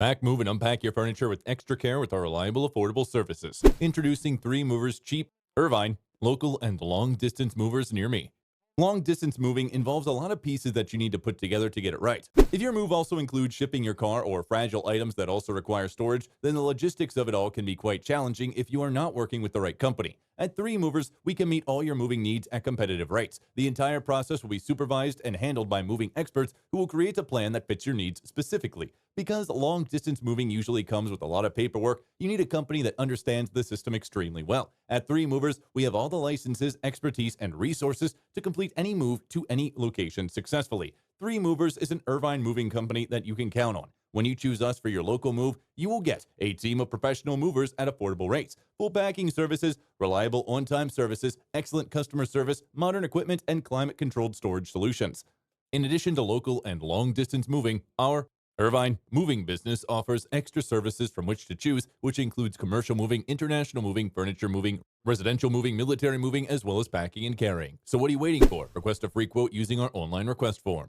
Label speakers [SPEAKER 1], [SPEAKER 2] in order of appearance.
[SPEAKER 1] Pack, move, and unpack your furniture with extra care with our reliable, affordable services. Introducing 3 Movers Cheap, Irvine, local and long distance movers near me. Long distance moving involves a lot of pieces that you need to put together to get it right. If your move also includes shipping your car or fragile items that also require storage, then the logistics of it all can be quite challenging if you are not working with the right company. At 3 Movers, we can meet all your moving needs at competitive rates. The entire process will be supervised and handled by moving experts who will create a plan that fits your needs specifically. Because long distance moving usually comes with a lot of paperwork, you need a company that understands the system extremely well. At 3 Movers, we have all the licenses, expertise, and resources to complete any move to any location successfully. 3 Movers is an Irvine moving company that you can count on. When you choose us for your local move, you will get a team of professional movers at affordable rates, full packing services, reliable on-time services, excellent customer service, modern equipment, and climate-controlled storage solutions. In addition to local and long-distance moving, our Irvine moving business offers extra services from which to choose, which includes commercial moving, international moving, furniture moving, residential moving, military moving, as well as packing and carrying. So what are you waiting for? Request a free quote using our online request form.